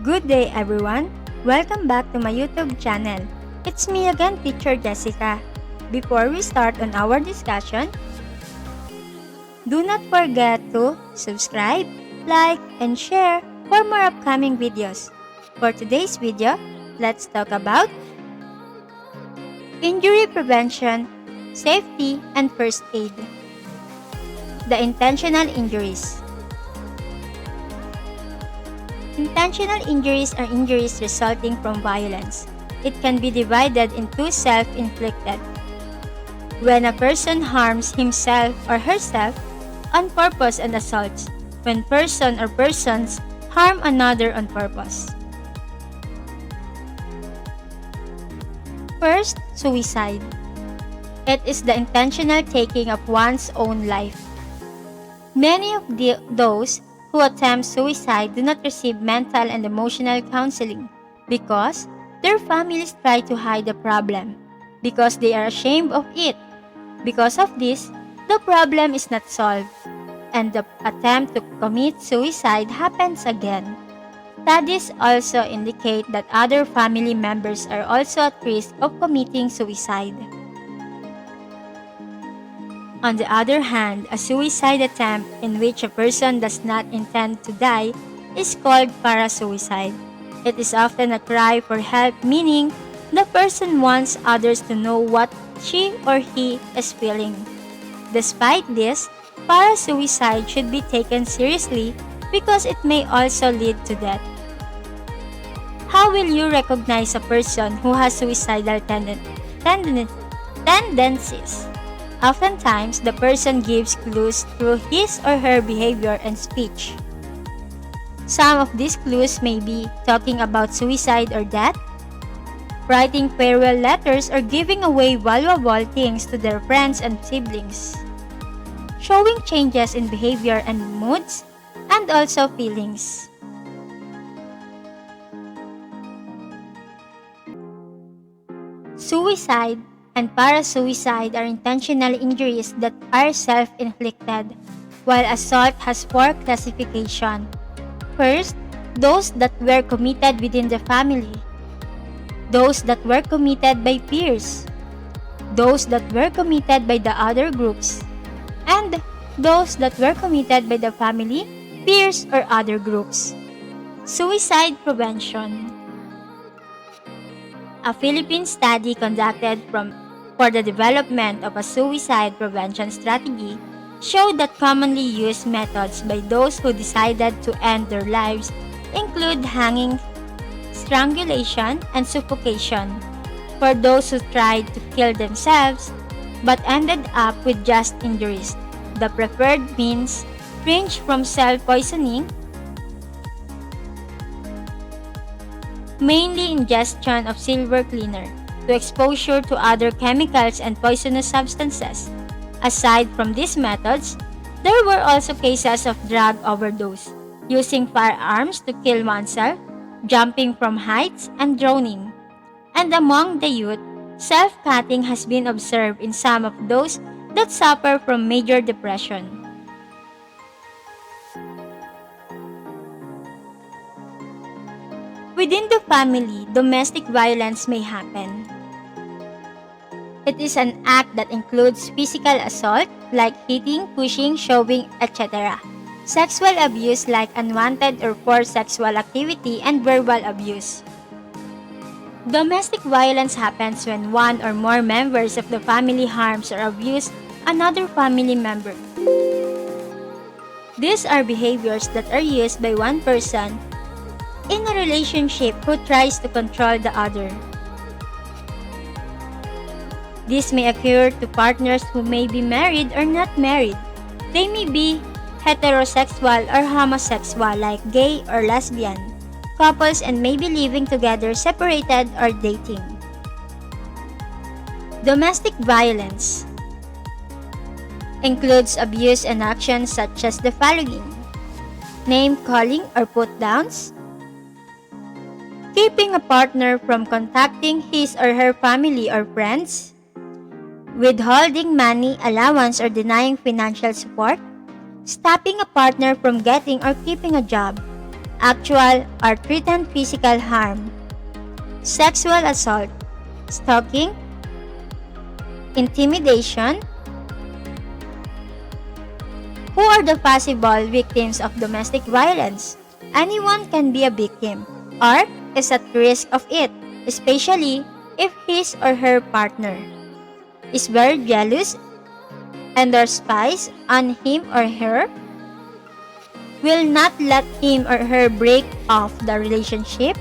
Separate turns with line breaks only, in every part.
Good day everyone! Welcome back to my YouTube channel. It's me again, Teacher Jessica. Before we start on our discussion, do not forget to subscribe, like, and share for more upcoming videos. For today's video, let's talk about injury prevention, safety, and first aid. The intentional injuries. Intentional injuries are injuries resulting from violence. It can be divided into self-inflicted. When a person harms himself or herself on purpose, and assaults, when person or persons harm another on purpose. First, suicide. It is the intentional taking of one's own life. Many of those who attempt suicide do not receive mental and emotional counseling because their families try to hide the problem, because they are ashamed of it. Because of this, the problem is not solved, and the attempt to commit suicide happens again. Studies also indicate that other family members are also at risk of committing suicide. On the other hand, a suicide attempt in which a person does not intend to die is called parasuicide. It is often a cry for help, meaning the person wants others to know what she or he is feeling. Despite this, parasuicide should be taken seriously because it may also lead to death. How will you recognize a person who has suicidal tendencies? Oftentimes, the person gives clues through his or her behavior and speech. Some of these clues may be talking about suicide or death, writing farewell letters, or giving away valuable things to their friends and siblings, showing changes in behavior and moods, and also feelings. Suicide and parasuicide are intentional injuries that are self-inflicted, while assault has four classifications. First, those that were committed within the family, those that were committed by peers, those that were committed by the other groups, and those that were committed by the family, peers, or other groups. Suicide prevention. A Philippine study conducted for the development of a suicide prevention strategy showed that commonly used methods by those who decided to end their lives include hanging, strangulation, and suffocation. For those who tried to kill themselves but ended up with just injuries, the preferred means range from self-poisoning, mainly ingestion of silver cleaner, to exposure to other chemicals and poisonous substances. Aside from these methods, there were also cases of drug overdose, using firearms to kill oneself, jumping from heights, and drowning. And among the youth, self-cutting has been observed in some of those that suffer from major depression. Within the family, domestic violence may happen. It is an act that includes physical assault like hitting, pushing, shoving, etc. Sexual abuse like unwanted or forced sexual activity, and verbal abuse. Domestic violence happens when one or more members of the family harms or abuse another family member. These are behaviors that are used by one person in a relationship who tries to control the other. This may occur to partners who may be married or not married. They may be heterosexual or homosexual like gay or lesbian couples, and may be living together, separated, or dating. Domestic violence includes abuse and actions such as the following: name-calling or put-downs, keeping a partner from contacting his or her family or friends, withholding money, allowance, or denying financial support, stopping a partner from getting or keeping a job, actual or threatened physical harm, sexual assault, stalking, intimidation. Who are the possible victims of domestic violence? Anyone can be a victim or is at risk of it, especially if his or her partner is very jealous and or spies on him or her, will not let him or her break off the relationship,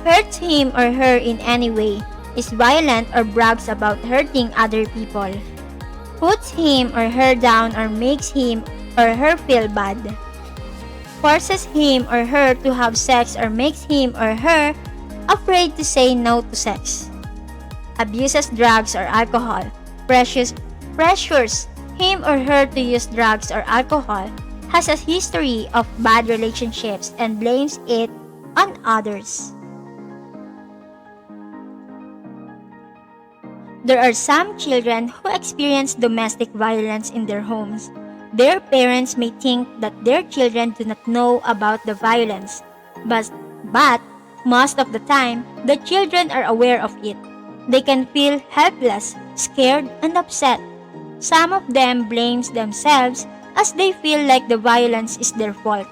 hurts him or her in any way, is violent or brags about hurting other people, puts him or her down or makes him or her feel bad, forces him or her to have sex or makes him or her afraid to say no to sex, abuses drugs or alcohol, pressures him or her to use drugs or alcohol, has a history of bad relationships and blames it on others. There are some children who experience domestic violence in their homes. Their parents may think that their children do not know about the violence, but most of the time, the children are aware of it. They can feel helpless, scared, and upset. Some of them blame themselves as they feel like the violence is their fault.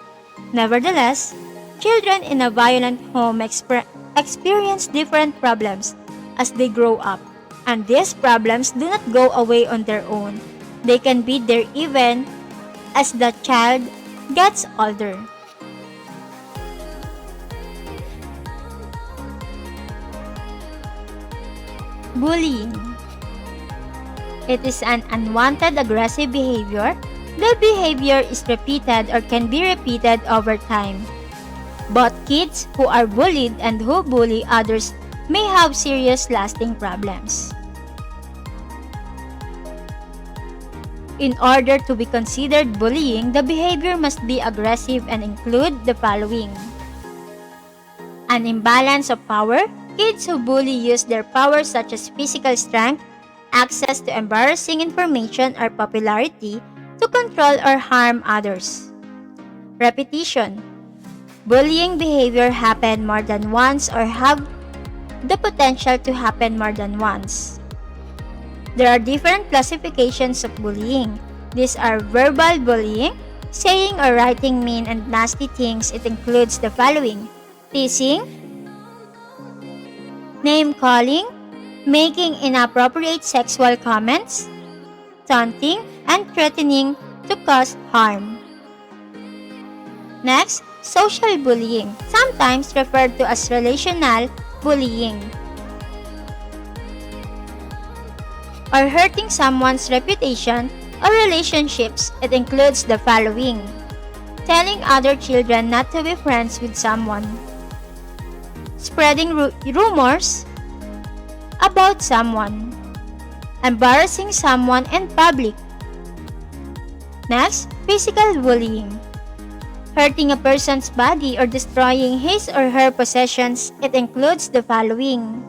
Nevertheless, children in a violent home experience different problems as they grow up, and these problems do not go away on their own. They can be there even as the child gets older. Bullying. It is an unwanted aggressive behavior. The behavior is repeated or can be repeated over time. Both kids who are bullied and who bully others may have serious lasting problems. In order to be considered bullying, the behavior must be aggressive and include the following: an imbalance of power. Kids who bully use their power such as physical strength, access to embarrassing information, or popularity to control or harm others. Repetition. Bullying behavior happen more than once or have the potential to happen more than once. There are different classifications of bullying. These are verbal bullying, saying or writing mean and nasty things. It includes the following: teasing, name-calling, making inappropriate sexual comments, taunting, and threatening to cause harm. Next, social bullying, sometimes referred to as relational bullying, or hurting someone's reputation or relationships. It includes the following: telling other children not to be friends with someone, spreading rumors about someone, embarrassing someone in public. Next, physical bullying, hurting a person's body or destroying his or her possessions. It includes the following: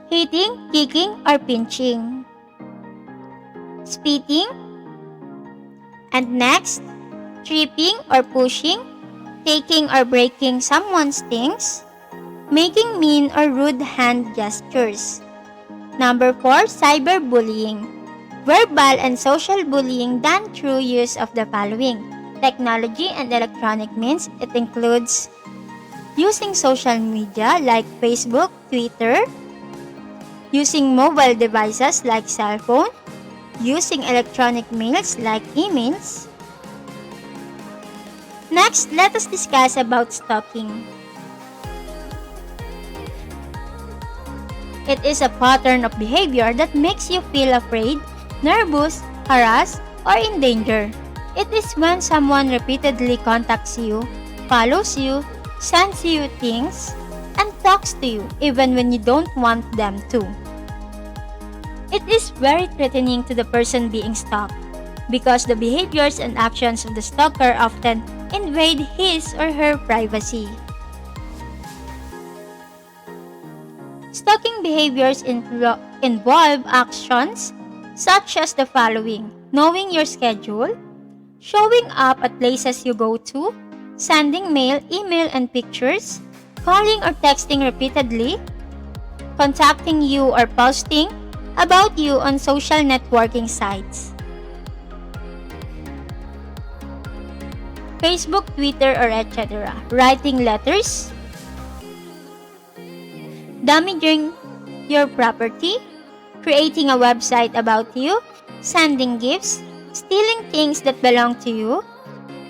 hitting, kicking, or pinching, spitting, and next, tripping or pushing, taking or breaking someone's things, making mean or rude hand gestures. Number 4, cyberbullying, verbal and social bullying done through use of the following: technology and electronic means. It includes using social media like Facebook, Twitter, using mobile devices like cell phone, using electronic mails like emails. Next, let us discuss about stalking. It is a pattern of behavior that makes you feel afraid, nervous, harassed, or in danger. It is when someone repeatedly contacts you, follows you, sends you things, and talks to you even when you don't want them to. It is very threatening to the person being stalked because the behaviors and actions of the stalker often invade his or her privacy. Stalking behaviors involve actions such as the following: knowing your schedule, showing up at places you go to, sending mail, email, and pictures, calling or texting repeatedly, contacting you or posting about you on social networking sites. Facebook, Twitter, or etc. Writing letters, damaging your property, creating a website about you, sending gifts, stealing things that belong to you,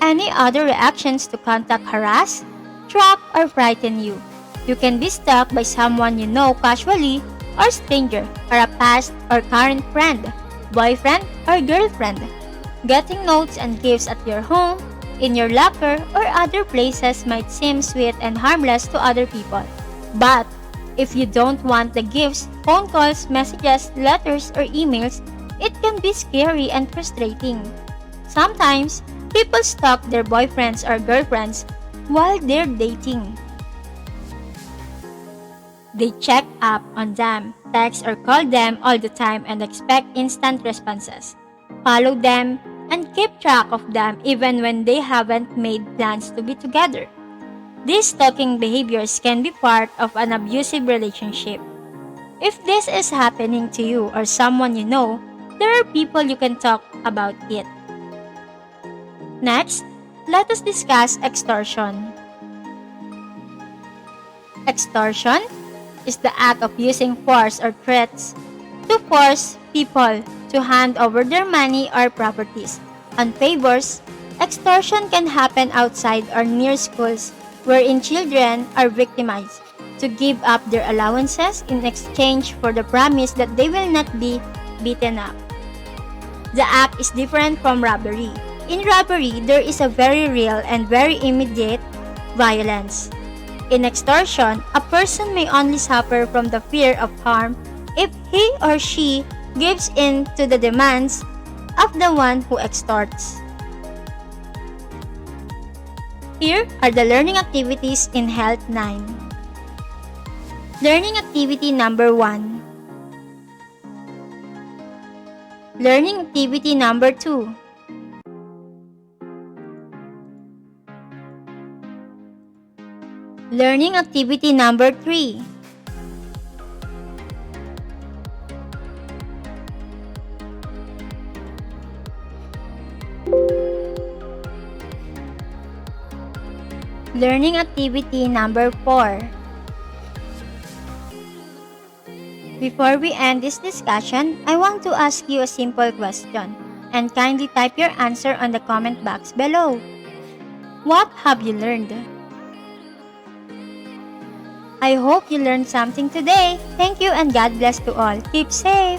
any other reactions to contact, harass, track, or frighten you. You can be stalked by someone you know casually or stranger, or a past or current friend, boyfriend or girlfriend. Getting notes and gifts at your home, in your locker, or other places might seem sweet and harmless to other people. But if you don't want the gifts, phone calls, messages, letters, or emails, it can be scary and frustrating. Sometimes, people stalk their boyfriends or girlfriends while they're dating. They check up on them, text or call them all the time and expect instant responses. Follow them and keep track of them even when they haven't made plans to be together. These stalking behaviors can be part of an abusive relationship. If this is happening to you or someone you know, there are people you can talk about it. Next, let us discuss extortion. Extortion is the act of using force or threats to force people to hand over their money or properties. On favors, extortion can happen outside or near schools wherein children are victimized to give up their allowances in exchange for the promise that they will not be beaten up. The act is different from robbery. In robbery, there is a very real and very immediate violence. In extortion, a person may only suffer from the fear of harm if he or she gives in to the demands of the one who extorts. Here are the learning activities in Health 9. Learning activity number 1. Learning activity number 2. Learning activity number 3. Learning activity number 4. Before we end this discussion, I want to ask you a simple question, and kindly type your answer on the comment box below. What have you learned? I hope you learned something today. Thank you and God bless to all. Keep safe.